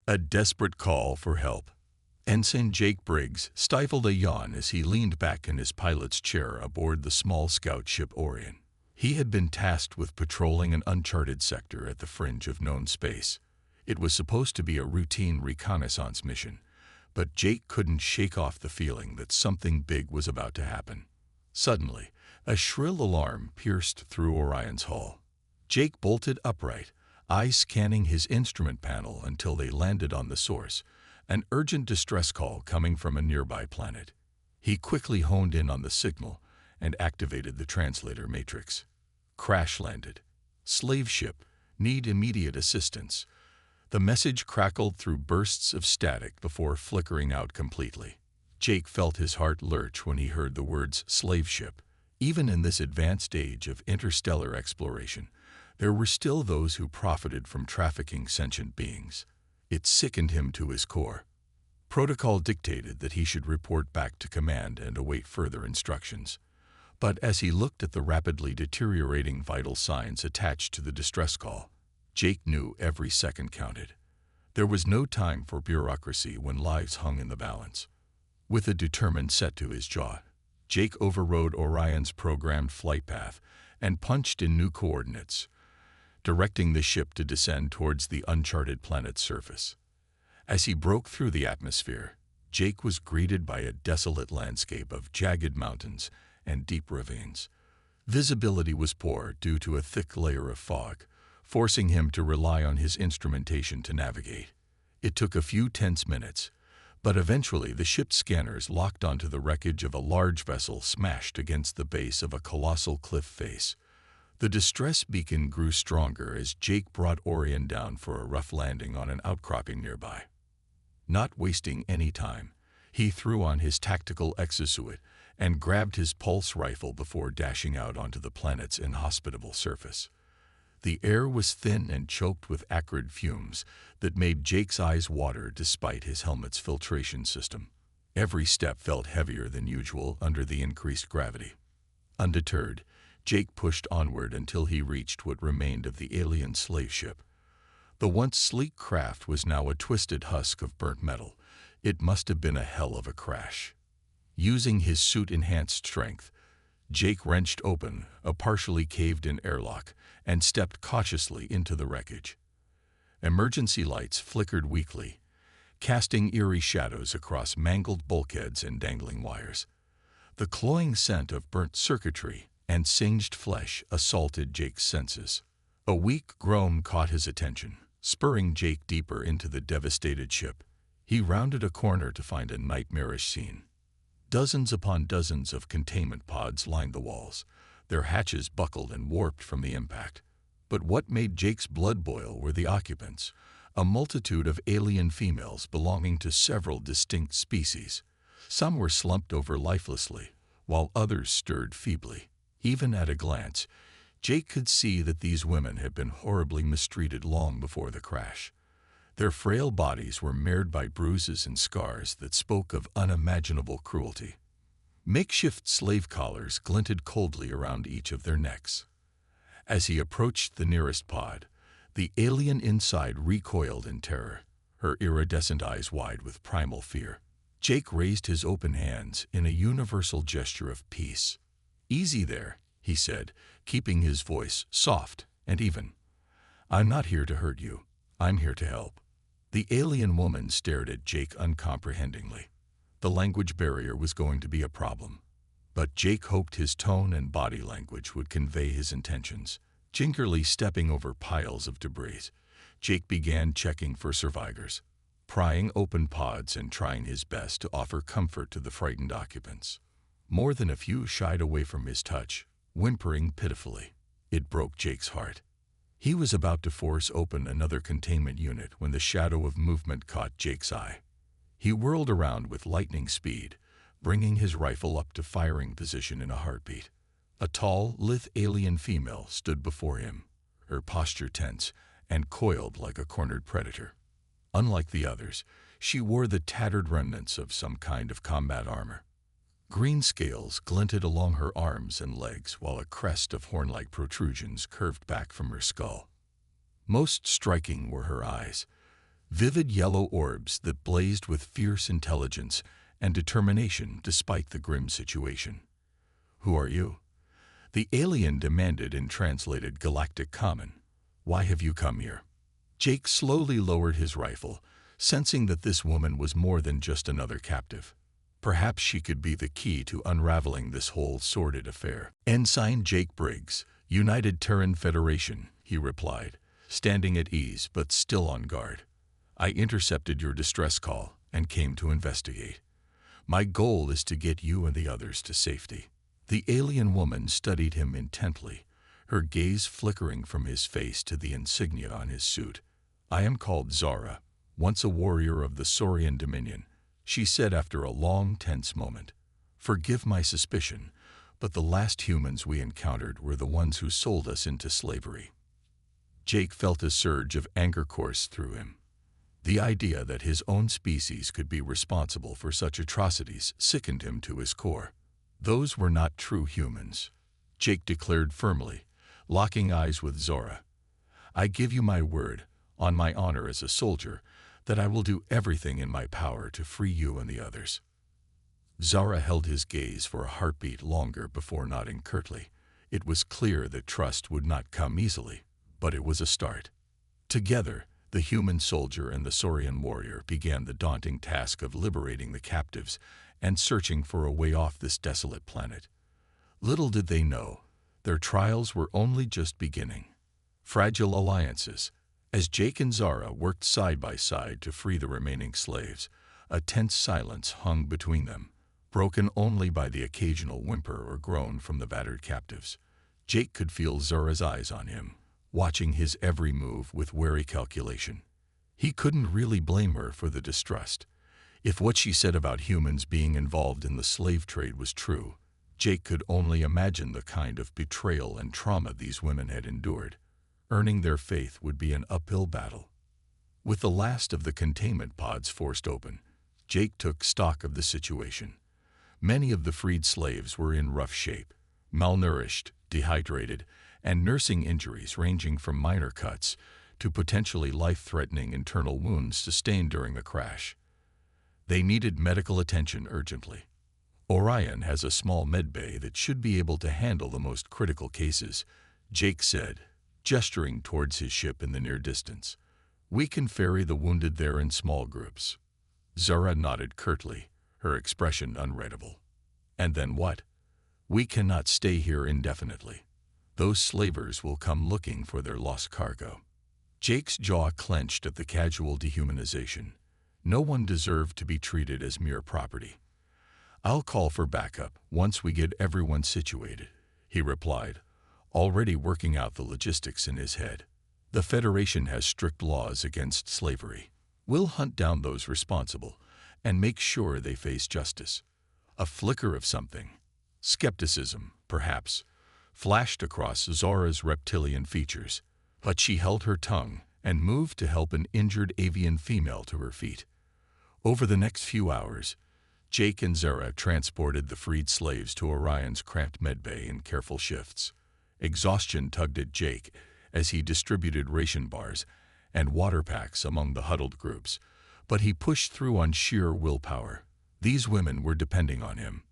A desperate call for help. Ensign Jake Briggs stifled a yawn as he leaned back in his pilot's chair aboard the small scout ship Orion. He had been tasked with patrolling an uncharted sector at the fringe of known space. It was supposed to be a routine reconnaissance mission, but Jake couldn't shake off the feeling that something big was about to happen. Suddenly, a shrill alarm pierced through Orion's hull. Jake bolted upright, eyes scanning his instrument panel until they landed on the source, an urgent distress call coming from a nearby planet. He quickly honed in on the signal and activated the translator matrix. Crash landed. Slave ship, need immediate assistance. The message crackled through bursts of static before flickering out completely. Jake felt his heart lurch when he heard the words slave ship. Even in this advanced age of interstellar exploration, there were still those who profited from trafficking sentient beings. It sickened him to his core. Protocol dictated that he should report back to command and await further instructions. But as he looked at the rapidly deteriorating vital signs attached to the distress call, Jake knew every second counted. There was no time for bureaucracy when lives hung in the balance. With a determined set to his jaw, Jake overrode Orion's programmed flight path and punched in new coordinates, directing the ship to descend towards the uncharted planet's surface. As he broke through the atmosphere, Jake was greeted by a desolate landscape of jagged mountains and deep ravines. Visibility was poor due to a thick layer of fog, forcing him to rely on his instrumentation to navigate. It took a few tense minutes, but eventually the ship's scanners locked onto the wreckage of a large vessel smashed against the base of a colossal cliff face. The distress beacon grew stronger as Jake brought Orion down for a rough landing on an outcropping nearby. Not wasting any time, he threw on his tactical exosuit and grabbed his pulse rifle before dashing out onto the planet's inhospitable surface. The air was thin and choked with acrid fumes that made Jake's eyes water despite his helmet's filtration system. Every step felt heavier than usual under the increased gravity. Undeterred, Jake pushed onward until he reached what remained of the alien slave ship. The once sleek craft was now a twisted husk of burnt metal. It must have been a hell of a crash. Using his suit-enhanced strength, Jake wrenched open a partially caved-in airlock and stepped cautiously into the wreckage. Emergency lights flickered weakly, casting eerie shadows across mangled bulkheads and dangling wires. The cloying scent of burnt circuitry and singed flesh assaulted Jake's senses. A weak groan caught his attention, spurring Jake deeper into the devastated ship. He rounded a corner to find a nightmarish scene. Dozens upon dozens of containment pods lined the walls, their hatches buckled and warped from the impact. But what made Jake's blood boil were the occupants, a multitude of alien females belonging to several distinct species. Some were slumped over lifelessly, while others stirred feebly. Even at a glance, Jake could see that these women had been horribly mistreated long before the crash. Their frail bodies were marred by bruises and scars that spoke of unimaginable cruelty. Makeshift slave collars glinted coldly around each of their necks. As he approached the nearest pod, the alien inside recoiled in terror, her iridescent eyes wide with primal fear. Jake raised his open hands in a universal gesture of peace. "Easy there," he said, keeping his voice soft and even. "I'm not here to hurt you. I'm here to help." The alien woman stared at Jake uncomprehendingly. The language barrier was going to be a problem, but Jake hoped his tone and body language would convey his intentions. Gingerly stepping over piles of debris, Jake began checking for survivors, prying open pods and trying his best to offer comfort to the frightened occupants. More than a few shied away from his touch, whimpering pitifully. It broke Jake's heart. He was about to force open another containment unit when the shadow of movement caught Jake's eye. He whirled around with lightning speed, bringing his rifle up to firing position in a heartbeat. A tall, lithe alien female stood before him, her posture tense and coiled like a cornered predator. Unlike the others, she wore the tattered remnants of some kind of combat armor. Green scales glinted along her arms and legs while a crest of horn-like protrusions curved back from her skull. Most striking were her eyes, vivid yellow orbs that blazed with fierce intelligence and determination despite the grim situation. "Who are you?" the alien demanded in translated galactic common. "Why have you come here?" Jake slowly lowered his rifle, sensing that this woman was more than just another captive. Perhaps she could be the key to unraveling this whole sordid affair. "Ensign Jake Briggs, United Terran Federation," he replied, standing at ease but still on guard. "I intercepted your distress call and came to investigate. My goal is to get you and the others to safety." The alien woman studied him intently, her gaze flickering from his face to the insignia on his suit. "I am called Zara, once a warrior of the Saurian Dominion," she said after a long, tense moment. "Forgive my suspicion, but the last humans we encountered were the ones who sold us into slavery." Jake felt a surge of anger course through him. The idea that his own species could be responsible for such atrocities sickened him to his core. "Those were not true humans," Jake declared firmly, locking eyes with Zora. "I give you my word, on my honor as a soldier, that I will do everything in my power to free you and the others." Zara held his gaze for a heartbeat longer before nodding curtly. It was clear that trust would not come easily, but it was a start. Together, the human soldier and the Saurian warrior began the daunting task of liberating the captives and searching for a way off this desolate planet. Little did they know, their trials were only just beginning. Fragile alliances. As Jake and Zara worked side by side to free the remaining slaves, a tense silence hung between them, broken only by the occasional whimper or groan from the battered captives. Jake could feel Zara's eyes on him, watching his every move with wary calculation. He couldn't really blame her for the distrust. If what she said about humans being involved in the slave trade was true, Jake could only imagine the kind of betrayal and trauma these women had endured. Earning their faith would be an uphill battle. With the last of the containment pods forced open, Jake took stock of the situation. Many of the freed slaves were in rough shape, malnourished, dehydrated, and nursing injuries ranging from minor cuts to potentially life-threatening internal wounds sustained during the crash. They needed medical attention urgently. "Orion has a small medbay that should be able to handle the most critical cases," Jake said, gesturing towards his ship in the near distance. "We can ferry the wounded there in small groups." Zara nodded curtly, her expression unreadable. "And then what?" "We cannot stay here indefinitely. Those slavers will come looking for their lost cargo." Jake's jaw clenched at the casual dehumanization. No one deserved to be treated as mere property. "I'll call for backup once we get everyone situated," he replied, already working out the logistics in his head. "The Federation has strict laws against slavery. We'll hunt down those responsible and make sure they face justice." A flicker of something, skepticism, perhaps, flashed across Zora's reptilian features, but she held her tongue and moved to help an injured avian female to her feet. Over the next few hours, Jake and Zara transported the freed slaves to Orion's cramped medbay in careful shifts. Exhaustion tugged at Jake as he distributed ration bars and water packs among the huddled groups, but he pushed through on sheer willpower. These women were depending on him.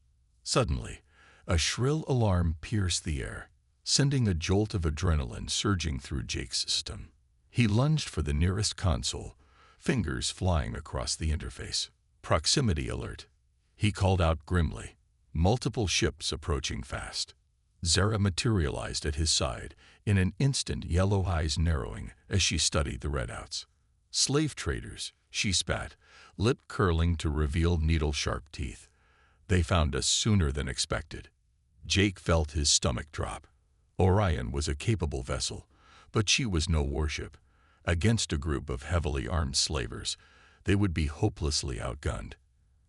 Suddenly, a shrill alarm pierced the air, sending a jolt of adrenaline surging through Jake's system. He lunged for the nearest console, fingers flying across the interface. "Proximity alert," he called out grimly. "Multiple ships approaching fast." Zara materialized at his side, in an instant yellow eyes narrowing as she studied the readouts. "Slave traders," she spat, lip curling to reveal needle-sharp teeth. "They found us sooner than expected." Jake felt his stomach drop. Orion was a capable vessel, but she was no warship. Against a group of heavily armed slavers, they would be hopelessly outgunned.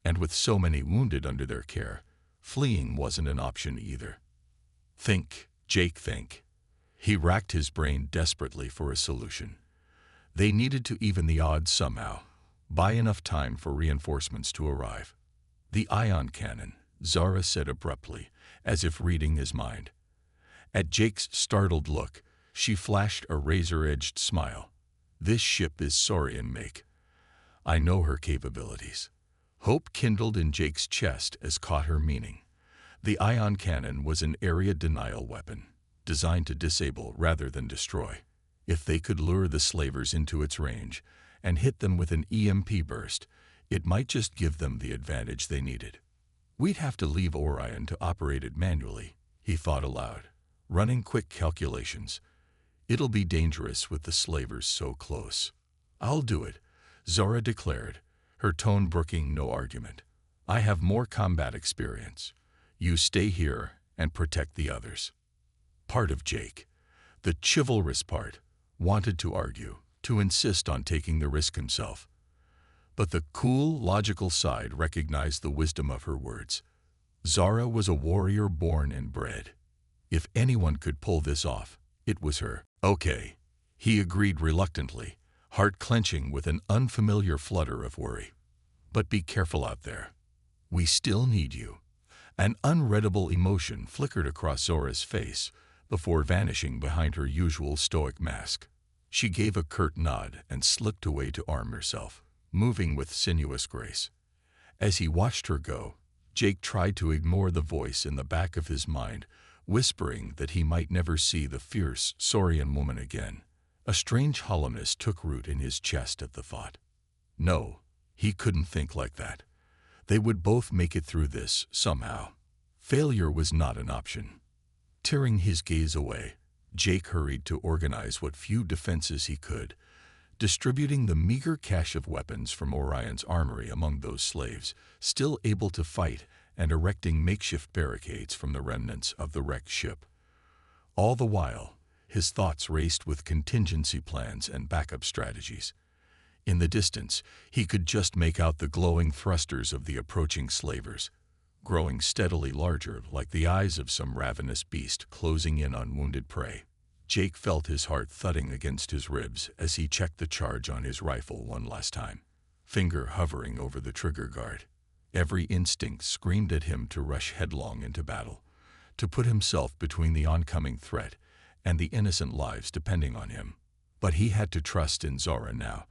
And with so many wounded under their care, fleeing wasn't an option either. "Think, Jake, think." He racked his brain desperately for a solution. They needed to even the odds somehow, buy enough time for reinforcements to arrive. "The ion cannon," Zara said abruptly, as if reading his mind. At Jake's startled look, she flashed a razor-edged smile. "This ship is Saurian make. I know her capabilities. Hope kindled in Jake's chest as caught her meaning. The ion cannon was an area denial weapon, designed to disable rather than destroy. If they could lure the slavers into its range and hit them with an EMP burst, it might just give them the advantage they needed. We'd have to leave Orion to operate it manually, he thought aloud, running quick calculations. It'll be dangerous with the slavers so close. I'll do it, Zora declared, her tone brooking no argument. I have more combat experience. You stay here and protect the others. Part of Jake, the chivalrous part, wanted to argue, to insist on taking the risk himself. But the cool, logical side recognized the wisdom of her words. Zara was a warrior born and bred. If anyone could pull this off, it was her. Okay, he agreed reluctantly, heart clenching with an unfamiliar flutter of worry. But be careful out there. We still need you. An unreadable emotion flickered across Zora's face before vanishing behind her usual stoic mask. She gave a curt nod and slipped away to arm herself, moving with sinuous grace. As he watched her go, Jake tried to ignore the voice in the back of his mind, whispering that he might never see the fierce Saurian woman again. A strange hollowness took root in his chest at the thought. No, he couldn't think like that. They would both make it through this, somehow. Failure was not an option. Tearing his gaze away, Jake hurried to organize what few defenses he could, distributing the meager cache of weapons from Orion's armory among those slaves, still able to fight, and erecting makeshift barricades from the remnants of the wrecked ship. All the while, his thoughts raced with contingency plans and backup strategies. In the distance, he could just make out the glowing thrusters of the approaching slavers, growing steadily larger like the eyes of some ravenous beast closing in on wounded prey. Jake felt his heart thudding against his ribs as he checked the charge on his rifle one last time, finger hovering over the trigger guard. Every instinct screamed at him to rush headlong into battle, to put himself between the oncoming threat and the innocent lives depending on him. But he had to trust in Zora now,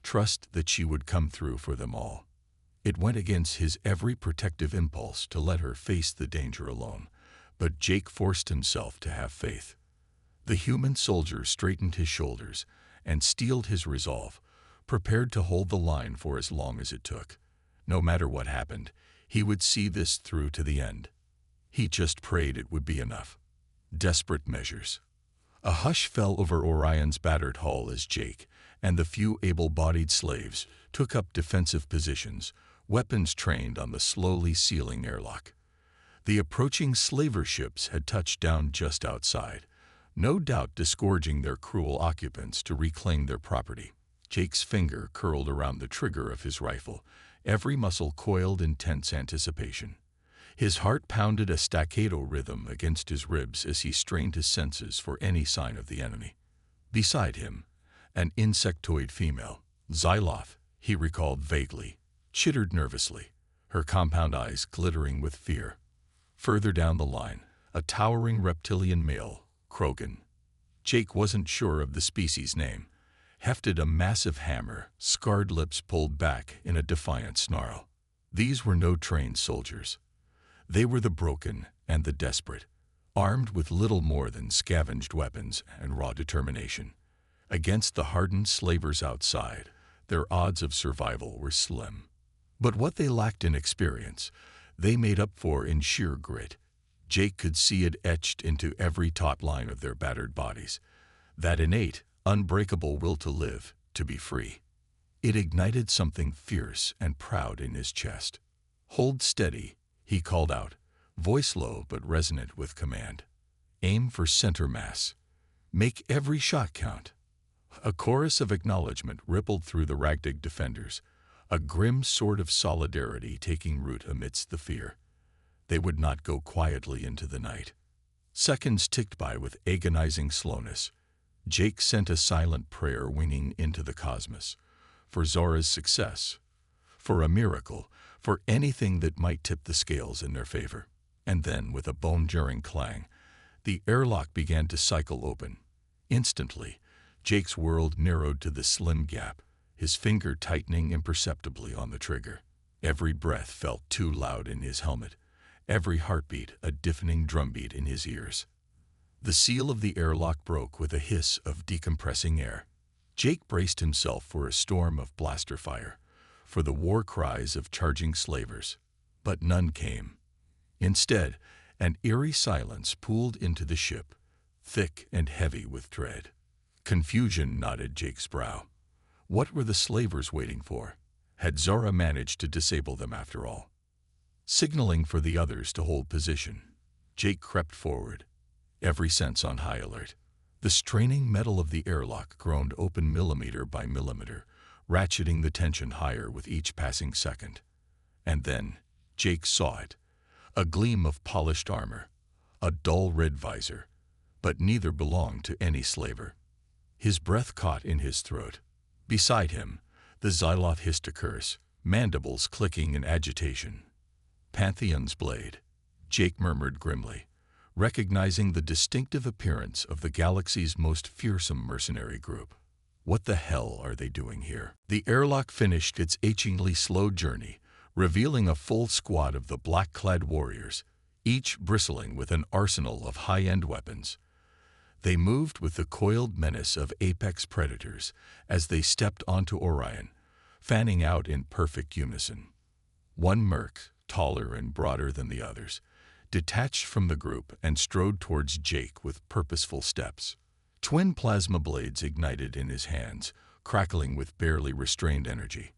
trust that she would come through for them all. It went against his every protective impulse to let her face the danger alone, but Jake forced himself to have faith. The human soldier straightened his shoulders and steeled his resolve, prepared to hold the line for as long as it took. No matter what happened, he would see this through to the end. He just prayed it would be enough. Desperate measures. A hush fell over Orion's battered hull as Jake and the few able-bodied slaves took up defensive positions, weapons trained on the slowly sealing airlock. The approaching slaver ships had touched down just outside, no doubt disgorging their cruel occupants to reclaim their property. Jake's finger curled around the trigger of his rifle, every muscle coiled in tense anticipation. His heart pounded a staccato rhythm against his ribs as he strained his senses for any sign of the enemy. Beside him, an insectoid female, Xyloth, he recalled vaguely, chittered nervously, her compound eyes glittering with fear. Further down the line, a towering reptilian male, Krogan. Jake wasn't sure of the species name, hefted a massive hammer, scarred lips pulled back in a defiant snarl. These were no trained soldiers. They were the broken and the desperate, armed with little more than scavenged weapons and raw determination. Against the hardened slavers outside, their odds of survival were slim. But what they lacked in experience, they made up for in sheer grit. Jake could see it etched into every taut line of their battered bodies, that innate, unbreakable will to live, to be free. It ignited something fierce and proud in his chest. "Hold steady," he called out, voice low but resonant with command. "Aim for center mass. Make every shot count." A chorus of acknowledgement rippled through the Ragdig defenders, a grim sort of solidarity taking root amidst the fear. They would not go quietly into the night. Seconds ticked by with agonizing slowness. Jake sent a silent prayer winging into the cosmos, for Zora's success, for a miracle, for anything that might tip the scales in their favor. And then, with a bone-jarring clang, the airlock began to cycle open. Instantly, Jake's world narrowed to the slim gap, his finger tightening imperceptibly on the trigger. Every breath felt too loud in his helmet, every heartbeat a deafening drumbeat in his ears. The seal of the airlock broke with a hiss of decompressing air. Jake braced himself for a storm of blaster fire, for the war cries of charging slavers. But none came. Instead, an eerie silence pooled into the ship, thick and heavy with dread. Confusion knotted Jake's brow. What were the slavers waiting for? Had Zara managed to disable them after all? Signaling for the others to hold position, Jake crept forward, every sense on high alert. The straining metal of the airlock groaned open millimeter by millimeter, ratcheting the tension higher with each passing second. And then, Jake saw it. A gleam of polished armor, a dull red visor, but neither belonged to any slaver. His breath caught in his throat. Beside him, the Xyloth hissed a curse, mandibles clicking in agitation. Pantheon's blade, Jake murmured grimly, recognizing the distinctive appearance of the galaxy's most fearsome mercenary group. What the hell are they doing here? The airlock finished its achingly slow journey, revealing a full squad of the black-clad warriors, each bristling with an arsenal of high-end weapons. They moved with the coiled menace of apex predators as they stepped onto Orion, fanning out in perfect unison. One merc, taller and broader than the others, detached from the group and strode towards Jake with purposeful steps. Twin plasma blades ignited in his hands, crackling with barely restrained energy.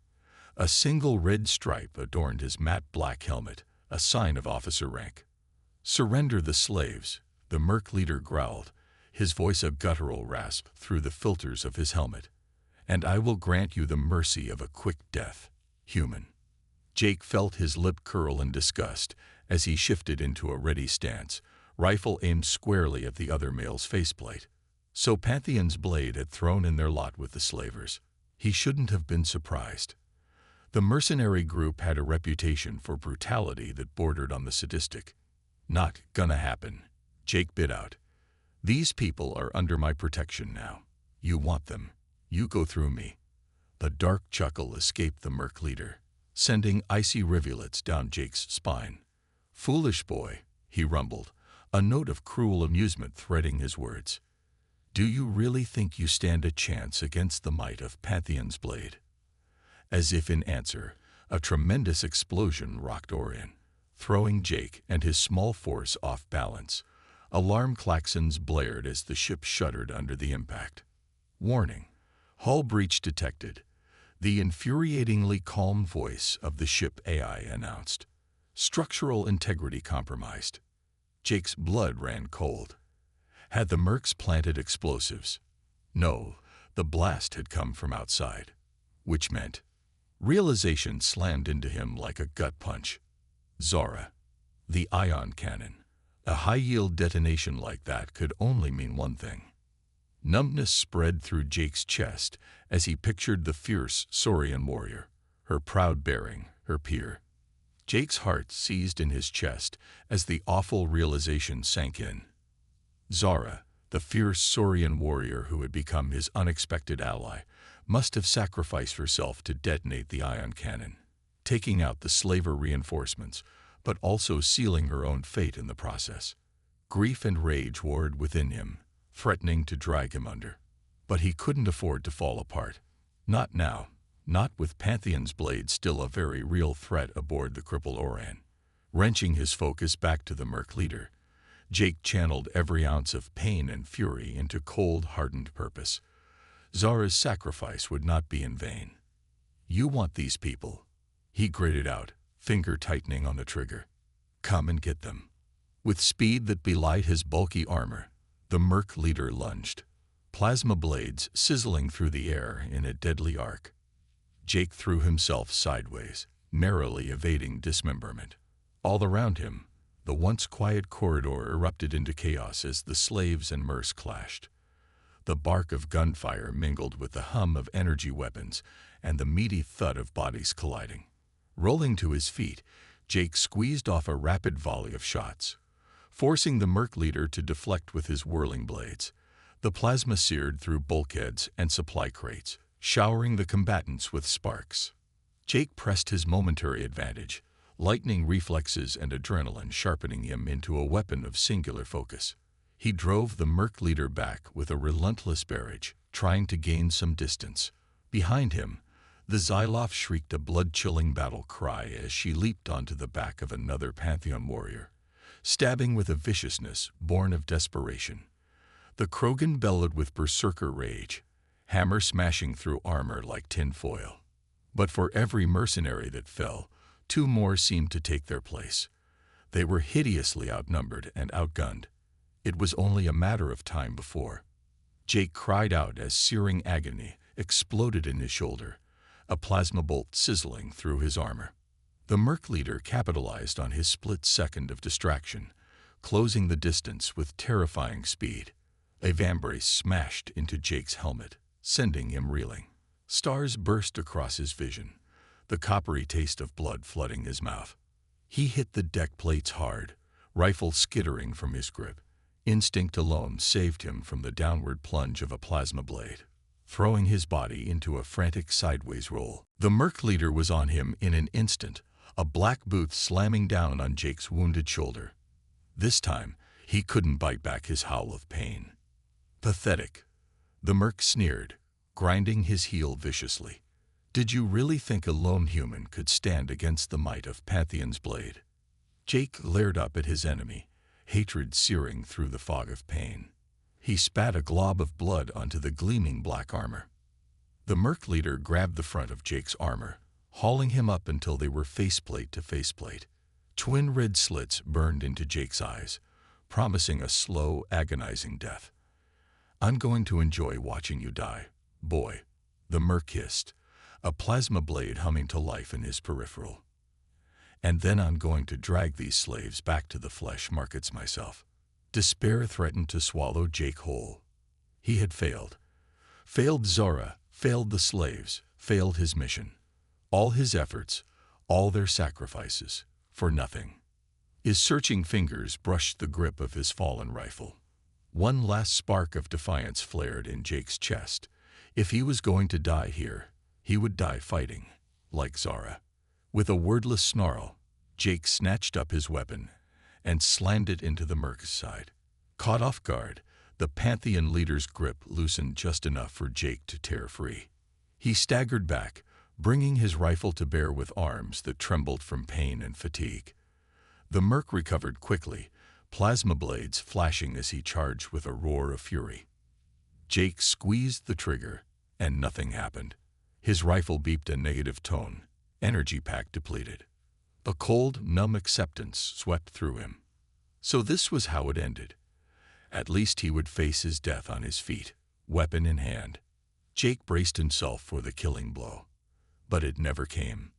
A single red stripe adorned his matte black helmet, a sign of officer rank. "Surrender the slaves," the merc leader growled, his voice a guttural rasp through the filters of his helmet, "and I will grant you the mercy of a quick death, human." Jake felt his lip curl in disgust as he shifted into a ready stance, rifle aimed squarely at the other male's faceplate. So Pantheon's blade had thrown in their lot with the slavers. He shouldn't have been surprised. The mercenary group had a reputation for brutality that bordered on the sadistic. "Not gonna happen," Jake bit out. "These people are under my protection now. You want them. You go through me." A dark chuckle escaped the merc leader, sending icy rivulets down Jake's spine. "Foolish boy," he rumbled, a note of cruel amusement threading his words. "Do you really think you stand a chance against the might of Pantheon's blade?" As if in answer, a tremendous explosion rocked Orion, throwing Jake and his small force off balance. Alarm klaxons blared as the ship shuddered under the impact. "Warning, hull breach detected," the infuriatingly calm voice of the ship AI announced. "Structural integrity compromised." Jake's blood ran cold. Had the mercs planted explosives? No, the blast had come from outside, which meant realization slammed into him like a gut punch. Zara, the ion cannon. A high-yield detonation like that could only mean one thing. Numbness spread through Jake's chest as he pictured the fierce Saurian warrior, her proud bearing, her peer. Jake's heart seized in his chest as the awful realization sank in. Zara, the fierce Saurian warrior who had become his unexpected ally, must have sacrificed herself to detonate the ion cannon, taking out the slaver reinforcements, but also sealing her own fate in the process. Grief and rage warred within him, threatening to drag him under. But he couldn't afford to fall apart. Not now, not with Pantheon's blade still a very real threat aboard the crippled Orion. Wrenching his focus back to the merc leader, Jake channeled every ounce of pain and fury into cold, hardened purpose. Zara's sacrifice would not be in vain. "You want these people," he gritted out, finger tightening on the trigger. "Come and get them." With speed that belied his bulky armor, the merc leader lunged, plasma blades sizzling through the air in a deadly arc. Jake threw himself sideways, narrowly evading dismemberment. All around him, the once quiet corridor erupted into chaos as the slaves and mercs clashed. The bark of gunfire mingled with the hum of energy weapons and the meaty thud of bodies colliding. Rolling to his feet, Jake squeezed off a rapid volley of shots, forcing the merc leader to deflect with his whirling blades. The plasma seared through bulkheads and supply crates, showering the combatants with sparks. Jake pressed his momentary advantage, lightning reflexes and adrenaline sharpening him into a weapon of singular focus. He drove the Merc leader back with a relentless barrage, trying to gain some distance. Behind him, the Xyloth shrieked a blood-chilling battle cry as she leaped onto the back of another Pantheon warrior, stabbing with a viciousness born of desperation. The Krogan bellowed with berserker rage, hammer smashing through armor like tin foil. But for every mercenary that fell, two more seemed to take their place. They were hideously outnumbered and outgunned. It was only a matter of time before Jake cried out as searing agony exploded in his shoulder, a plasma bolt sizzling through his armor. The Merc leader capitalized on his split second of distraction, closing the distance with terrifying speed. A vambrace smashed into Jake's helmet, sending him reeling. Stars burst across his vision, the coppery taste of blood flooding his mouth. He hit the deck plates hard, rifle skittering from his grip. Instinct alone saved him from the downward plunge of a plasma blade, throwing his body into a frantic sideways roll. The Merc leader was on him in an instant, a black boot slamming down on Jake's wounded shoulder. This time, he couldn't bite back his howl of pain. Pathetic. The Merc sneered, grinding his heel viciously. Did you really think a lone human could stand against the might of Pantheon's blade? Jake glared up at his enemy, hatred searing through the fog of pain. He spat a glob of blood onto the gleaming black armor. The Merc leader grabbed the front of Jake's armor, hauling him up until they were faceplate to faceplate. Twin red slits burned into Jake's eyes, promising a slow, agonizing death. I'm going to enjoy watching you die, boy, the Merc hissed, a plasma blade humming to life in his peripheral. And then I'm going to drag these slaves back to the flesh markets myself. Despair threatened to swallow Jake whole. He had failed. Failed Zora, failed the slaves, failed his mission. All his efforts, all their sacrifices, for nothing. His searching fingers brushed the grip of his fallen rifle. One last spark of defiance flared in Jake's chest. If he was going to die here, he would die fighting, like Zara. With a wordless snarl, Jake snatched up his weapon and slammed it into the Merc's side. Caught off guard, the Pantheon leader's grip loosened just enough for Jake to tear free. He staggered back, bringing his rifle to bear with arms that trembled from pain and fatigue. The Merc recovered quickly, plasma blades flashing as he charged with a roar of fury. Jake squeezed the trigger, and nothing happened. His rifle beeped a negative tone, energy pack depleted. A cold, numb acceptance swept through him. So this was how it ended. At least he would face his death on his feet, weapon in hand. Jake braced himself for the killing blow. But it never came.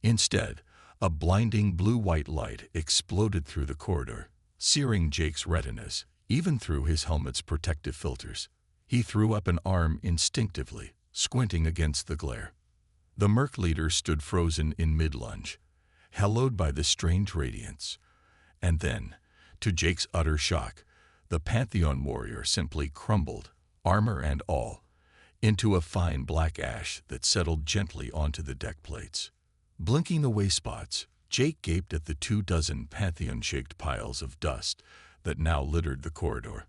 Instead, a blinding blue-white light exploded through the corridor, searing Jake's retinas, even through his helmet's protective filters. He threw up an arm instinctively, squinting against the glare. The Merc leader stood frozen in mid-lunge, hallowed by the strange radiance. And then, to Jake's utter shock, the Pantheon warrior simply crumbled, armor and all, into a fine black ash that settled gently onto the deck plates. Blinking away spots, Jake gaped at the 24 Pantheon-shaped piles of dust that now littered the corridor.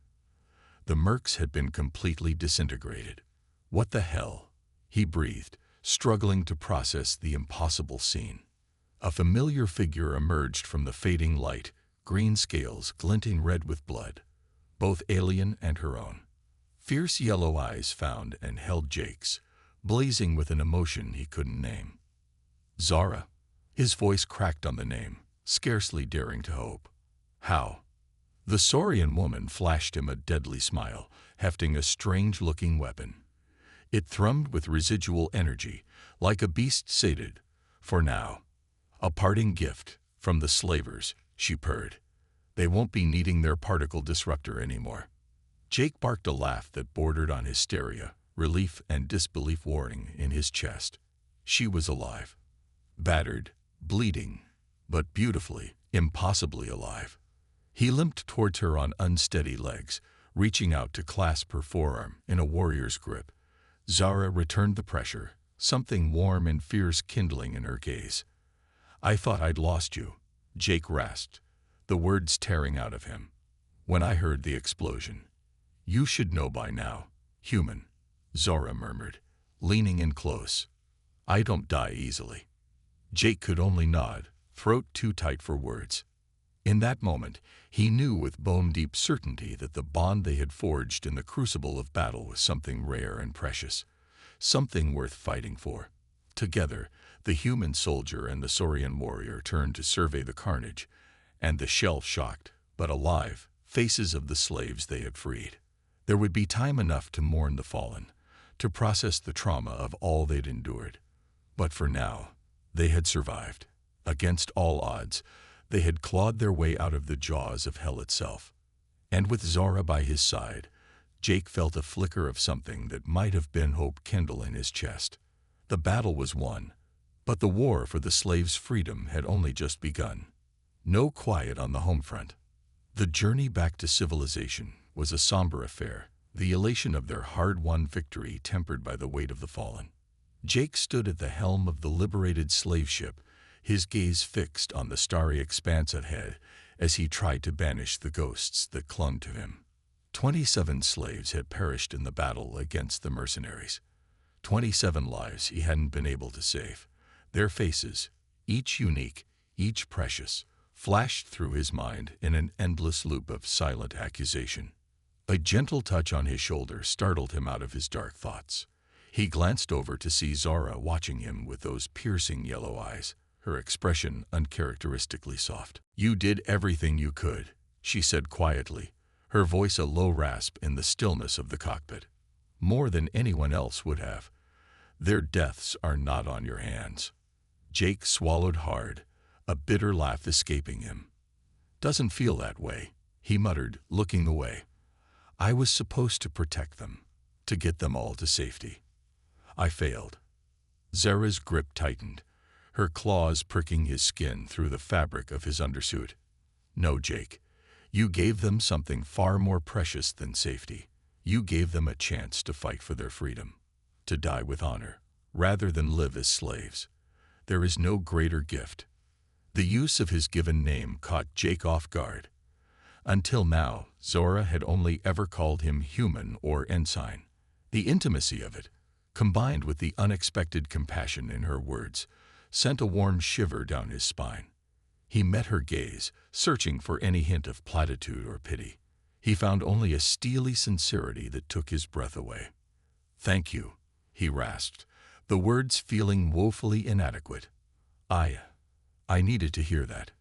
The Mercs had been completely disintegrated. What the hell? He breathed, struggling to process the impossible scene. A familiar figure emerged from the fading light, green scales glinting red with blood, both alien and her own. Fierce yellow eyes found and held Jake's, blazing with an emotion he couldn't name. Zara. His voice cracked on the name, scarcely daring to hope. How? The Saurian woman flashed him a deadly smile, hefting a strange-looking weapon. It thrummed with residual energy, like a beast sated. For now. A parting gift from the slavers, she purred. They won't be needing their particle disruptor anymore. Jake barked a laugh that bordered on hysteria, relief and disbelief warring in his chest. She was alive. Battered, bleeding, but beautifully, impossibly alive. He limped towards her on unsteady legs, reaching out to clasp her forearm in a warrior's grip. Zara returned the pressure, something warm and fierce kindling in her gaze. "I thought I'd lost you," Jake rasped, the words tearing out of him. "When I heard the explosion." "You should know by now, human," Zara murmured, leaning in close. "I don't die easily." Jake could only nod, throat too tight for words. In that moment, he knew with bone-deep certainty that the bond they had forged in the crucible of battle was something rare and precious, something worth fighting for. Together, the human soldier and the Saurian warrior turned to survey the carnage, and the shell-shocked, but alive, faces of the slaves they had freed. There would be time enough to mourn the fallen, to process the trauma of all they'd endured. But for now, they had survived. Against all odds, they had clawed their way out of the jaws of hell itself. And with Zara by his side, Jake felt a flicker of something that might have been hope kindle in his chest. The battle was won, but the war for the slaves' freedom had only just begun. No quiet on the home front. The journey back to civilization was a somber affair, the elation of their hard-won victory tempered by the weight of the fallen. Jake stood at the helm of the liberated slave ship, his gaze fixed on the starry expanse ahead as he tried to banish the ghosts that clung to him. 27 slaves had perished in the battle against the mercenaries. 27 lives he hadn't been able to save. Their faces, each unique, each precious, flashed through his mind in an endless loop of silent accusation. A gentle touch on his shoulder startled him out of his dark thoughts. He glanced over to see Zara watching him with those piercing yellow eyes, her expression uncharacteristically soft. "You did everything you could," she said quietly, her voice a low rasp in the stillness of the cockpit. "More than anyone else would have. Their deaths are not on your hands." Jake swallowed hard, a bitter laugh escaping him. "Doesn't feel that way," he muttered, looking away. "I was supposed to protect them, to get them all to safety. I failed." Zara's grip tightened, her claws pricking his skin through the fabric of his undersuit. "No, Jake. You gave them something far more precious than safety. You gave them a chance to fight for their freedom, to die with honor, rather than live as slaves. There is no greater gift." The use of his given name caught Jake off guard. Until now, Zara had only ever called him human or ensign. The intimacy of it, combined with the unexpected compassion in her words, sent a warm shiver down his spine. He met her gaze, searching for any hint of platitude or pity. He found only a steely sincerity that took his breath away. "Thank you," he rasped, the words feeling woefully inadequate. I needed to hear that."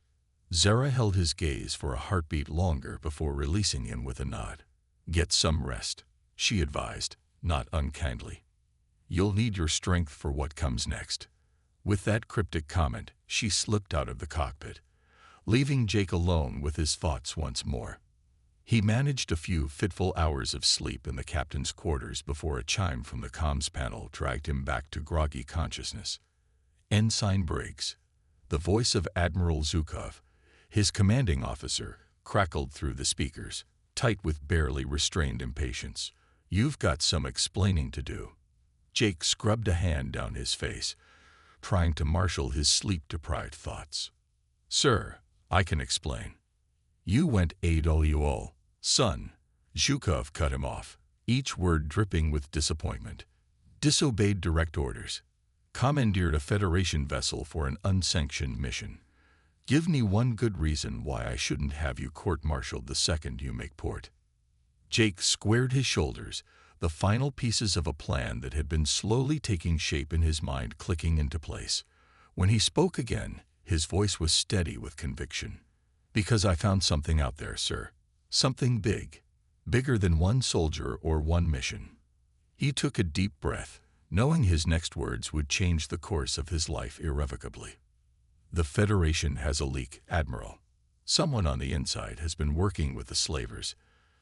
Zara held his gaze for a heartbeat longer before releasing him with a nod. "Get some rest," she advised, not unkindly. "You'll need your strength for what comes next." With that cryptic comment, she slipped out of the cockpit, leaving Jake alone with his thoughts once more. He managed a few fitful hours of sleep in the captain's quarters before a chime from the comms panel dragged him back to groggy consciousness. Ensign Briggs, the voice of Admiral Zhukov, his commanding officer, crackled through the speakers, tight with barely restrained impatience. "You've got some explaining to do." Jake scrubbed a hand down his face, trying to marshal his sleep-deprived thoughts. "Sir, I can explain." "You went AWOL, son," Zhukov cut him off, each word dripping with disappointment. "Disobeyed direct orders. Commandeered a Federation vessel for an unsanctioned mission. Give me one good reason why I shouldn't have you court-martialed the second you make port." Jake squared his shoulders, the final pieces of a plan that had been slowly taking shape in his mind clicking into place. When he spoke again, his voice was steady with conviction. "Because I found something out there, sir. Something big. Bigger than one soldier or one mission." He took a deep breath, knowing his next words would change the course of his life irrevocably. "The Federation has a leak, Admiral. Someone on the inside has been working with the slavers,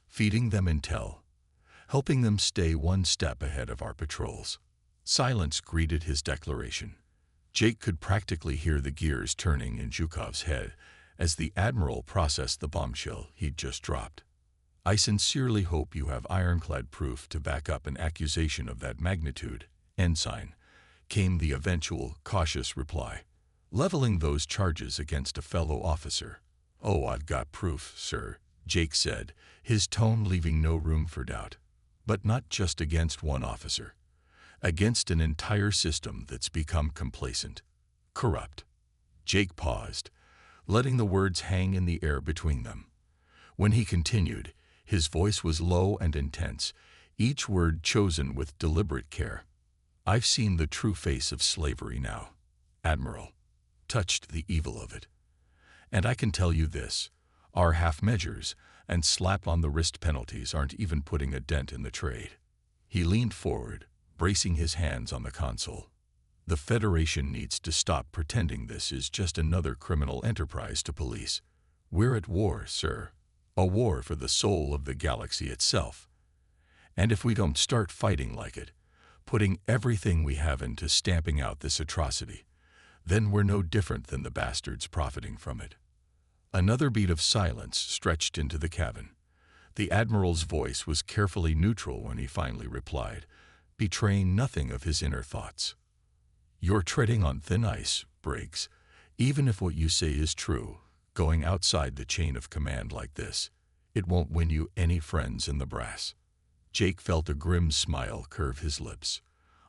feeding them intel, helping them stay one step ahead of our patrols." Silence greeted his declaration. Jake could practically hear the gears turning in Zhukov's head as the Admiral processed the bombshell he'd just dropped. I sincerely hope you have ironclad proof to back up an accusation of that magnitude, Ensign, came the eventual, cautious reply, leveling those charges against a fellow officer. Oh, I've got proof, sir, Jake said, his tone leaving no room for doubt. But not just against one officer. Against an entire system that's become complacent, corrupt. Jake paused, letting the words hang in the air between them. When he continued, his voice was low and intense, each word chosen with deliberate care. I've seen the true face of slavery now, Admiral, touched the evil of it. And I can tell you this, our half measures and slap-on-the-wrist penalties aren't even putting a dent in the trade. He leaned forward, bracing his hands on the console. The Federation needs to stop pretending this is just another criminal enterprise to police. We're at war, sir. A war for the soul of the galaxy itself. And if we don't start fighting like it, putting everything we have into stamping out this atrocity, then we're no different than the bastards profiting from it. Another beat of silence stretched into the cabin. The Admiral's voice was carefully neutral when he finally replied, betraying nothing of his inner thoughts. You're treading on thin ice, Briggs. Even if what you say is true, going outside the chain of command like this, it won't win you any friends in the brass. Jake felt a grim smile curve his lips.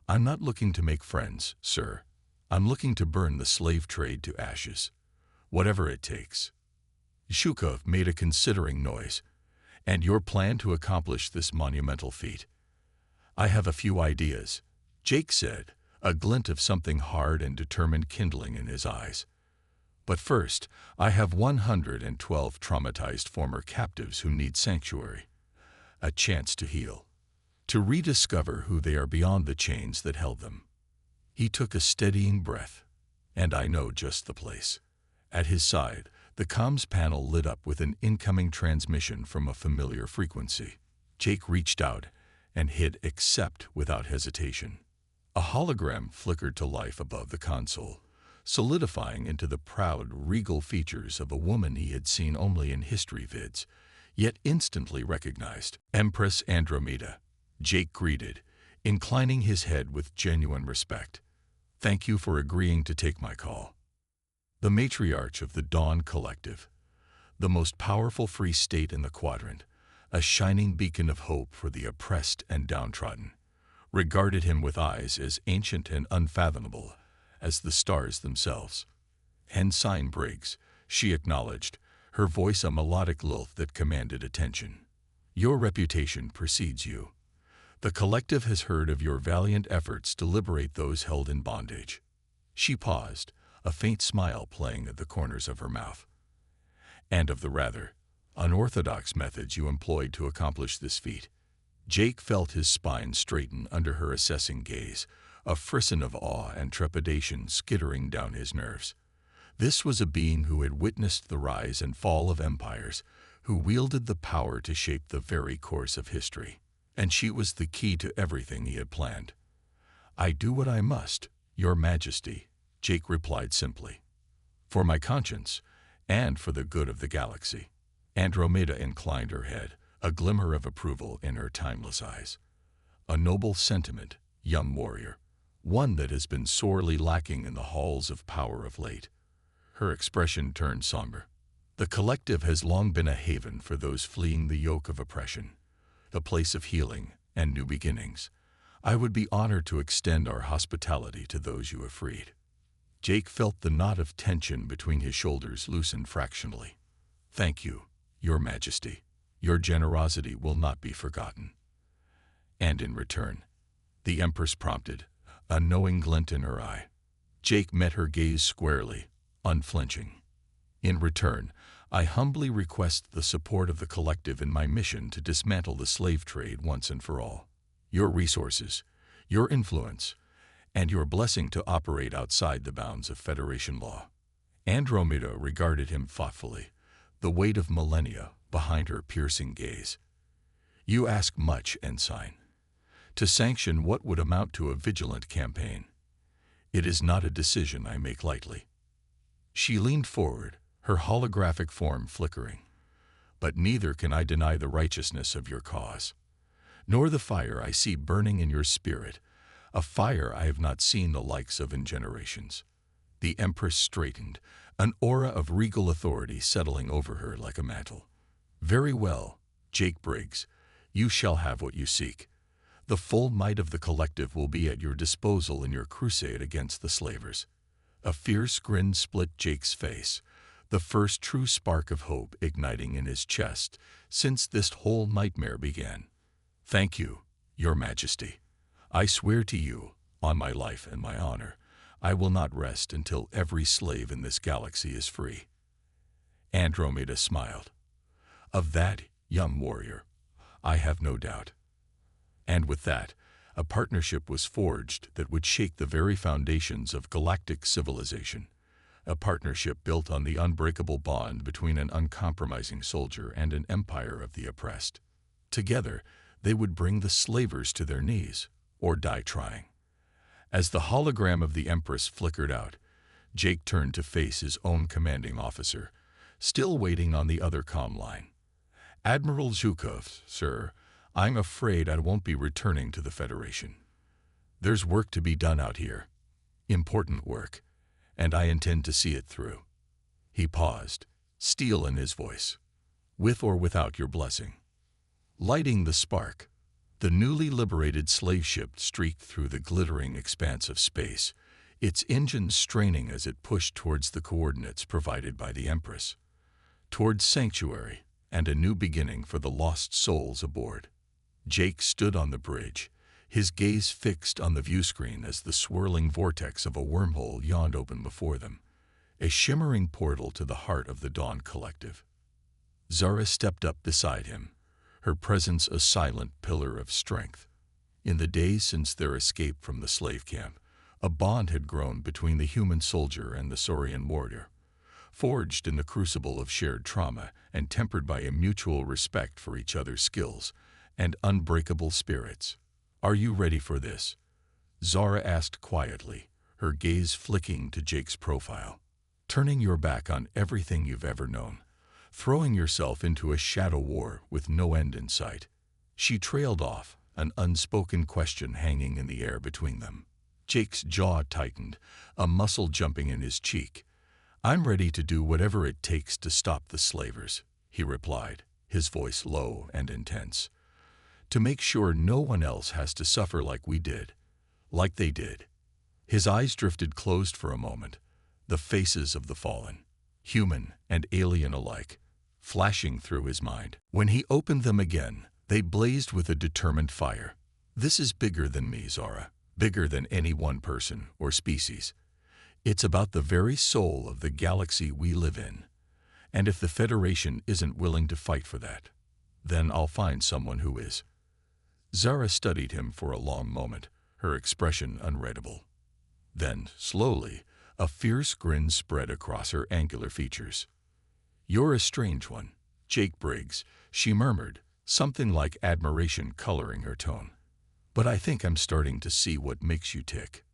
I'm not looking to make friends, sir. I'm looking to burn the slave trade to ashes. Whatever it takes. Shukov made a considering noise. And your plan to accomplish this monumental feat? I have a few ideas, Jake said, a glint of something hard and determined kindling in his eyes. But first, I have 112 traumatized former captives who need sanctuary. A chance to heal. To rediscover who they are beyond the chains that held them. He took a steadying breath. And I know just the place. At his side, the comms panel lit up with an incoming transmission from a familiar frequency. Jake reached out and hit accept without hesitation. A hologram flickered to life above the console, solidifying into the proud, regal features of a woman he had seen only in history vids, yet instantly recognized. Empress Andromeda, Jake greeted, inclining his head with genuine respect. Thank you for agreeing to take my call. The matriarch of the Dawn Collective, the most powerful free state in the quadrant, a shining beacon of hope for the oppressed and downtrodden, regarded him with eyes as ancient and unfathomable as the stars themselves. Ensign Briggs, she acknowledged, her voice a melodic lilt that commanded attention. Your reputation precedes you. The collective has heard of your valiant efforts to liberate those held in bondage. She paused, a faint smile playing at the corners of her mouth. And of the rather unorthodox methods you employed to accomplish this feat. Jake felt his spine straighten under her assessing gaze, a frisson of awe and trepidation skittering down his nerves. This was a being who had witnessed the rise and fall of empires, who wielded the power to shape the very course of history. And she was the key to everything he had planned. I do what I must, Your Majesty, Jake replied simply. For my conscience, and for the good of the galaxy. Andromeda inclined her head, a glimmer of approval in her timeless eyes. A noble sentiment, young warrior, one that has been sorely lacking in the halls of power of late. Her expression turned somber. The collective has long been a haven for those fleeing the yoke of oppression, a place of healing and new beginnings. I would be honored to extend our hospitality to those you have freed. Jake felt the knot of tension between his shoulders loosen fractionally. Thank you, Your Majesty. Your generosity will not be forgotten. And in return, the Empress prompted, a knowing glint in her eye. Jake met her gaze squarely, unflinching. In return, I humbly request the support of the collective in my mission to dismantle the slave trade once and for all. Your resources, your influence, and your blessing to operate outside the bounds of Federation law. Andromeda regarded him thoughtfully, the weight of millennia behind her piercing gaze. You ask much, Ensign. To sanction what would amount to a vigilant campaign. It is not a decision I make lightly. She leaned forward, her holographic form flickering. but neither can I deny the righteousness of your cause, nor the fire I see burning in your spirit, a fire I have not seen the likes of in generations." The Empress straightened, an aura of regal authority settling over her like a mantle. "Very well, Jake Briggs, you shall have what you seek. The full might of the collective will be at your disposal in your crusade against the slavers." A fierce grin split Jake's face, the first true spark of hope igniting in his chest since this whole nightmare began. "Thank you, Your Majesty. I swear to you, on my life and my honor, I will not rest until every slave in this galaxy is free." Andromeda smiled. "Of that, young warrior, I have no doubt." And with that, a partnership was forged that would shake the very foundations of galactic civilization. A partnership built on the unbreakable bond between an uncompromising soldier and an empire of the oppressed. Together, they would bring the slavers to their knees, or die trying. As the hologram of the Empress flickered out, Jake turned to face his own commanding officer, still waiting on the other comm line. "Admiral Zhukov, sir, I'm afraid I won't be returning to the Federation. There's work to be done out here. Important work, and I intend to see it through." He paused, steel in his voice. "With or without your blessing." Lighting the spark, the newly liberated slave ship streaked through the glittering expanse of space, its engines straining as it pushed towards the coordinates provided by the Empress, towards sanctuary and a new beginning for the lost souls aboard. Jake stood on the bridge, his gaze fixed on the viewscreen as the swirling vortex of a wormhole yawned open before them, a shimmering portal to the heart of the Dawn Collective. Zara stepped up beside him, her presence a silent pillar of strength. In the days since their escape from the slave camp, a bond had grown between the human soldier and the Saurian warrior, forged in the crucible of shared trauma and tempered by a mutual respect for each other's skills and unbreakable spirits. "Are you ready for this?" Zara asked quietly, her gaze flicking to Jake's profile. "Turning your back on everything you've ever known, throwing yourself into a shadow war with no end in sight." She trailed off, an unspoken question hanging in the air between them. Jake's jaw tightened, a muscle jumping in his cheek. "I'm ready to do whatever it takes to stop the slavers," he replied, his voice low and intense. "To make sure no one else has to suffer like we did, like they did." His eyes drifted closed for a moment, the faces of the fallen, human and alien alike, flashing through his mind. When he opened them again, they blazed with a determined fire. "This is bigger than me, Zara, bigger than any one person or species. It's about the very soul of the galaxy we live in. And if the Federation isn't willing to fight for that, then I'll find someone who is." Zara studied him for a long moment, her expression unreadable. Then, slowly, a fierce grin spread across her angular features. "You're a strange one, Jake Briggs," she murmured, something like admiration coloring her tone. "But I think I'm starting to see what makes you tick."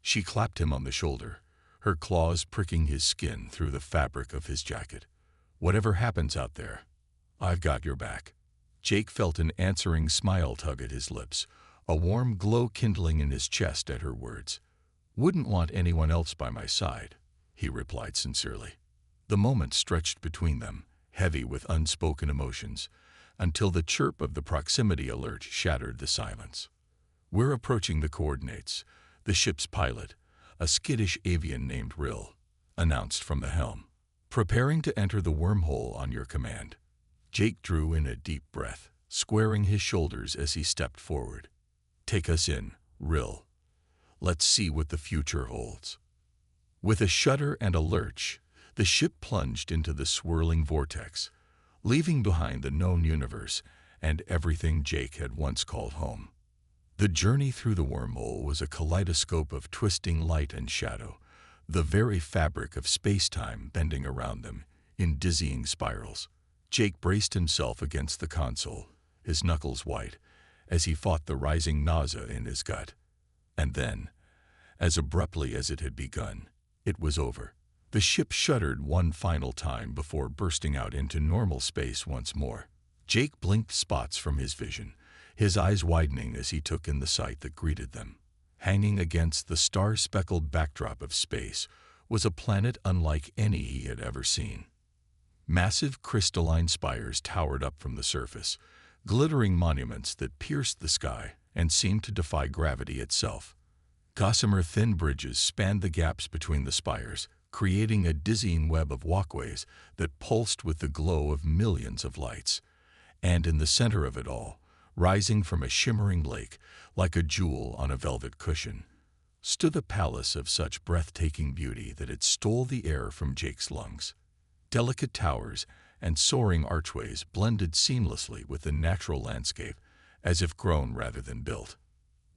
She clapped him on the shoulder, her claws pricking his skin through the fabric of his jacket. "Whatever happens out there, I've got your back." Jake felt an answering smile tug at his lips, a warm glow kindling in his chest at her words. "Wouldn't want anyone else by my side," he replied sincerely. The moment stretched between them, heavy with unspoken emotions, until the chirp of the proximity alert shattered the silence. "We're approaching the coordinates," the ship's pilot, a skittish avian named Rill, announced from the helm. "Preparing to enter the wormhole on your command." Jake drew in a deep breath, squaring his shoulders as he stepped forward. "Take us in, Rill. Let's see what the future holds." With a shudder and a lurch, the ship plunged into the swirling vortex, leaving behind the known universe and everything Jake had once called home. The journey through the wormhole was a kaleidoscope of twisting light and shadow, the very fabric of space-time bending around them in dizzying spirals. Jake braced himself against the console, his knuckles white, as he fought the rising nausea in his gut. And then, as abruptly as it had begun, it was over. The ship shuddered one final time before bursting out into normal space once more. Jake blinked spots from his vision, his eyes widening as he took in the sight that greeted them. Hanging against the star-speckled backdrop of space was a planet unlike any he had ever seen. Massive crystalline spires towered up from the surface, glittering monuments that pierced the sky and seemed to defy gravity itself. Gossamer thin bridges spanned the gaps between the spires, creating a dizzying web of walkways that pulsed with the glow of millions of lights. And in the center of it all, rising from a shimmering lake like a jewel on a velvet cushion, stood a palace of such breathtaking beauty that it stole the air from Jake's lungs. Delicate towers and soaring archways blended seamlessly with the natural landscape, as if grown rather than built.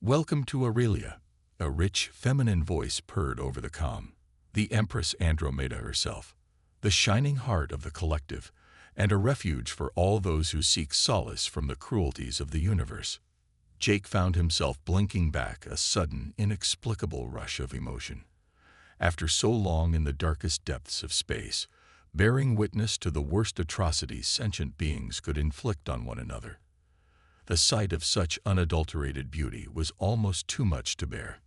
"Welcome to Aurelia," a rich, feminine voice purred over the comm. The Empress Andromeda herself, the shining heart of the collective, and a refuge for all those who seek solace from the cruelties of the universe. Jake found himself blinking back a sudden, inexplicable rush of emotion. After so long in the darkest depths of space, bearing witness to the worst atrocities sentient beings could inflict on one another, the sight of such unadulterated beauty was almost too much to bear.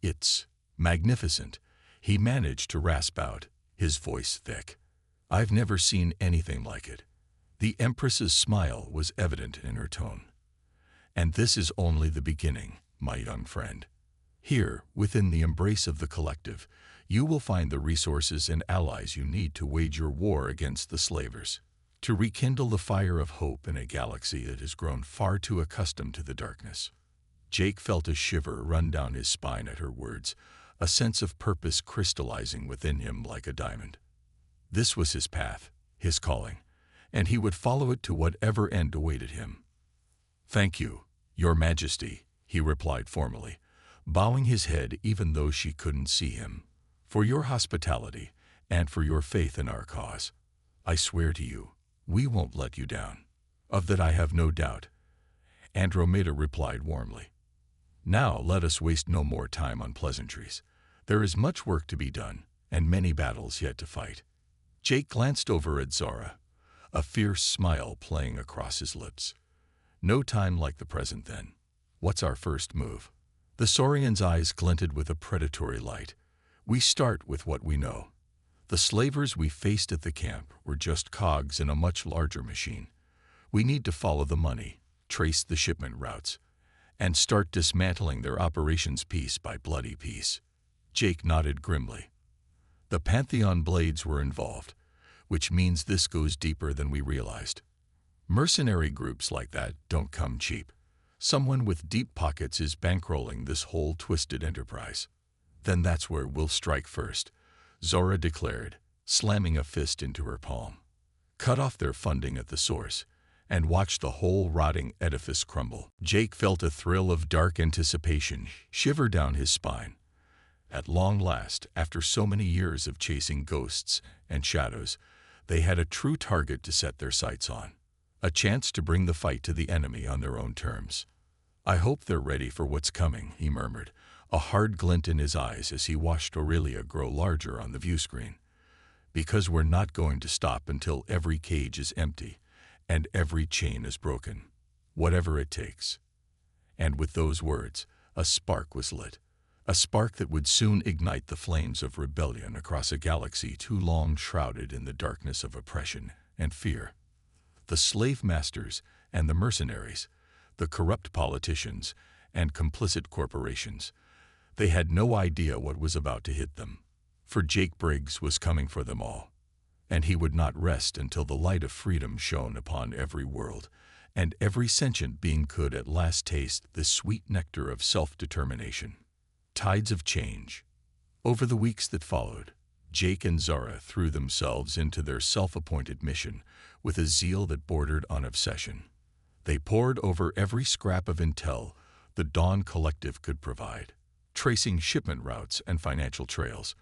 "It's magnificent," he managed to rasp out, his voice thick. "I've never seen anything like it." The Empress's smile was evident in her tone. "And this is only the beginning, my young friend. Here, within the embrace of the collective, you will find the resources and allies you need to wage your war against the slavers, to rekindle the fire of hope in a galaxy that has grown far too accustomed to the darkness." Jake felt a shiver run down his spine at her words, a sense of purpose crystallizing within him like a diamond. This was his path, his calling, and he would follow it to whatever end awaited him. "Thank you, Your Majesty," he replied formally, bowing his head even though she couldn't see him, "for your hospitality and for your faith in our cause. I swear to you, we won't let you down." "Of that I have no doubt," Andromeda replied warmly. "Now let us waste no more time on pleasantries. There is much work to be done, and many battles yet to fight." Jake glanced over at Zara, a fierce smile playing across his lips. "No time like the present, then. What's our first move?" The Saurian's eyes glinted with a predatory light. "We start with what we know. The slavers we faced at the camp were just cogs in a much larger machine. We need to follow the money, trace the shipment routes, and start dismantling their operations piece by bloody piece." Jake nodded grimly. "The Pantheon blades were involved, which means this goes deeper than we realized. Mercenary groups like that don't come cheap. Someone with deep pockets is bankrolling this whole twisted enterprise." "Then that's where we'll strike first," Zora declared, slamming a fist into her palm. "Cut off their funding at the source, and watch the whole rotting edifice crumble." Jake felt a thrill of dark anticipation shiver down his spine. At long last, after so many years of chasing ghosts and shadows, they had a true target to set their sights on. A chance to bring the fight to the enemy on their own terms. "I hope they're ready for what's coming," he murmured, a hard glint in his eyes as he watched Aurelia grow larger on the view screen. "Because we're not going to stop until every cage is empty and every chain is broken. Whatever it takes." And with those words, a spark was lit. A spark that would soon ignite the flames of rebellion across a galaxy too long shrouded in the darkness of oppression and fear. The slave masters and the mercenaries, the corrupt politicians and complicit corporations, they had no idea what was about to hit them. For Jake Briggs was coming for them all, and he would not rest until the light of freedom shone upon every world, and every sentient being could at last taste the sweet nectar of self-determination. Tides of change. Over the weeks that followed, Jake and Zara threw themselves into their self-appointed mission with a zeal that bordered on obsession. They pored over every scrap of intel the Dawn Collective could provide, tracing shipment routes and financial trails,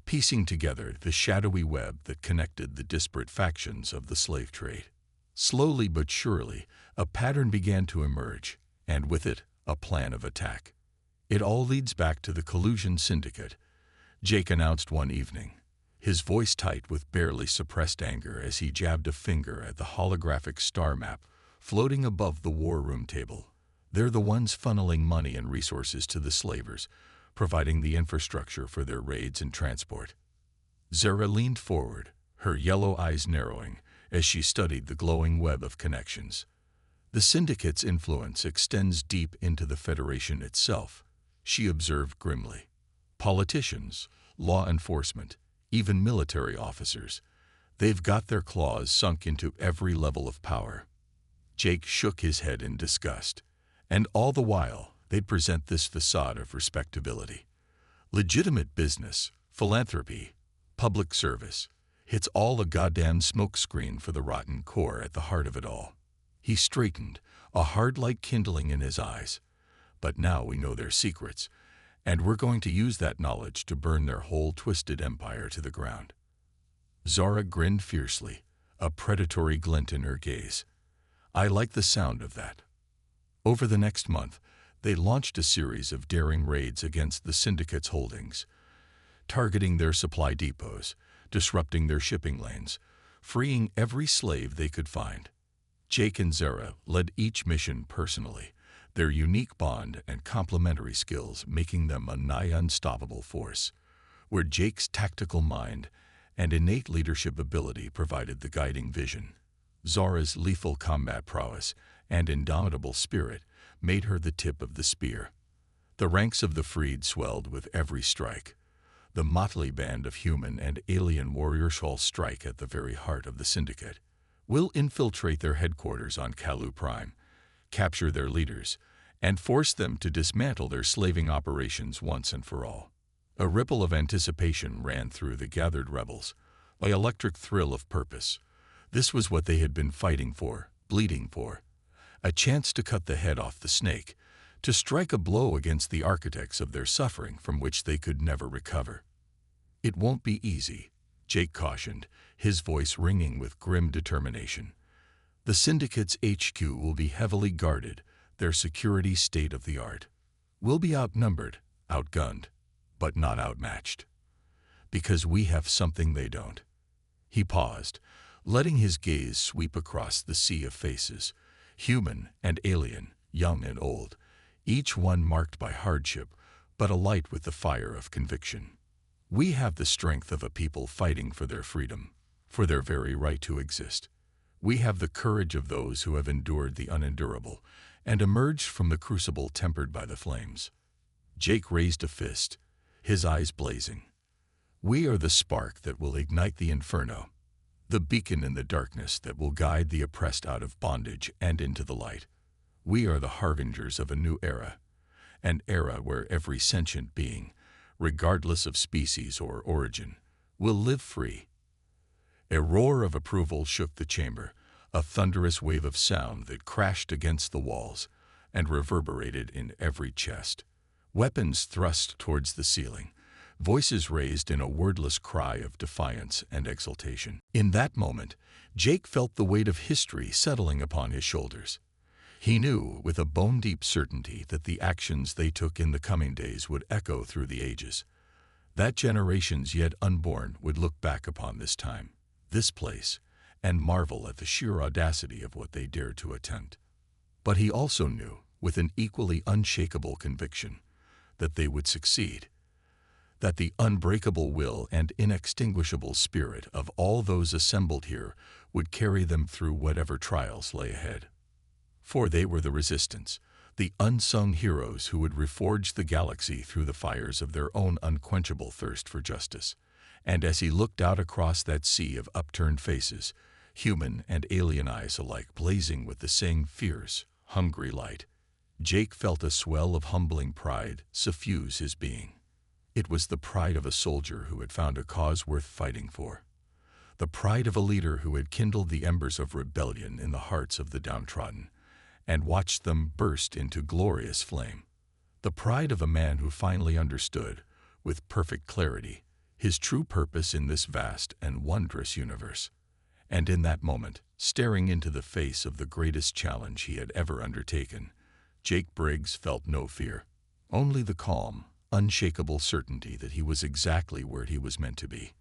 piecing together the shadowy web that connected the disparate factions of the slave trade. Slowly but surely, a pattern began to emerge, and with it, a plan of attack. "It all leads back to the Collusion Syndicate," Jake announced one evening, his voice tight with barely suppressed anger as he jabbed a finger at the holographic star map floating above the war room table. They're the ones funneling money and resources to the slavers, providing the infrastructure for their raids and transport. Zara leaned forward, her yellow eyes narrowing as she studied the glowing web of connections. The syndicate's influence extends deep into the Federation itself, she observed grimly. Politicians, law enforcement, even military officers, they've got their claws sunk into every level of power. Jake shook his head in disgust, and all the while they'd present this facade of respectability. Legitimate business, philanthropy, public service, it's all a goddamn smokescreen for the rotten core at the heart of it all. He straightened, a hard light kindling in his eyes. But now we know their secrets, and we're going to use that knowledge to burn their whole twisted empire to the ground. Zara grinned fiercely, a predatory glint in her gaze. I like the sound of that. Over the next month, they launched a series of daring raids against the syndicate's holdings, targeting their supply depots, disrupting their shipping lanes, freeing every slave they could find. Jake and Zara led each mission personally, their unique bond and complementary skills making them a nigh unstoppable force, where Jake's tactical mind and innate leadership ability provided the guiding vision. Zara's lethal combat prowess and indomitable spirit made her the tip of the spear. The ranks of the freed swelled with every strike. The motley band of human and alien warriors shall strike at the very heart of the syndicate. We'll infiltrate their headquarters on Kalu Prime, capture their leaders, and force them to dismantle their slaving operations once and for all. A ripple of anticipation ran through the gathered rebels, an electric thrill of purpose. This was what they had been fighting for, bleeding for. A chance to cut the head off the snake, to strike a blow against the architects of their suffering from which they could never recover. It won't be easy, Jake cautioned, his voice ringing with grim determination. The syndicate's HQ will be heavily guarded, their security state-of-the-art. We'll be outnumbered, outgunned, but not outmatched. Because we have something they don't. He paused, letting his gaze sweep across the sea of faces, human and alien, young and old, each one marked by hardship, but alight with the fire of conviction. We have the strength of a people fighting for their freedom, for their very right to exist. We have the courage of those who have endured the unendurable and emerged from the crucible tempered by the flames. Jake raised a fist, his eyes blazing. We are the spark that will ignite the inferno, the beacon in the darkness that will guide the oppressed out of bondage and into the light. We are the harbingers of a new era, an era where every sentient being, regardless of species or origin, will live free. A roar of approval shook the chamber, a thunderous wave of sound that crashed against the walls and reverberated in every chest. Weapons thrust towards the ceiling, voices raised in a wordless cry of defiance and exultation. In that moment, Jake felt the weight of history settling upon his shoulders. He knew with a bone-deep certainty that the actions they took in the coming days would echo through the ages, that generations yet unborn would look back upon this time, this place, and marvel at the sheer audacity of what they dared to attempt. But he also knew, with an equally unshakable conviction, that they would succeed, that the unbreakable will and inextinguishable spirit of all those assembled here would carry them through whatever trials lay ahead. For they were the resistance, the unsung heroes who would reforge the galaxy through the fires of their own unquenchable thirst for justice. And as he looked out across that sea of upturned faces, human and alien eyes alike blazing with the same fierce, hungry light, Jake felt a swell of humbling pride suffuse his being. It was the pride of a soldier who had found a cause worth fighting for, the pride of a leader who had kindled the embers of rebellion in the hearts of the downtrodden, and watched them burst into glorious flame. The pride of a man who finally understood, with perfect clarity, his true purpose in this vast and wondrous universe. And in that moment, staring into the face of the greatest challenge he had ever undertaken, Jake Briggs felt no fear, only the calm, unshakable certainty that he was exactly where he was meant to be.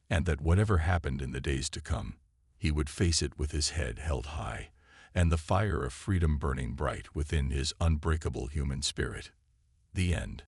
and that whatever happened in the days to come, he would face it with his head held high and the fire of freedom burning bright within his unbreakable human spirit. The end.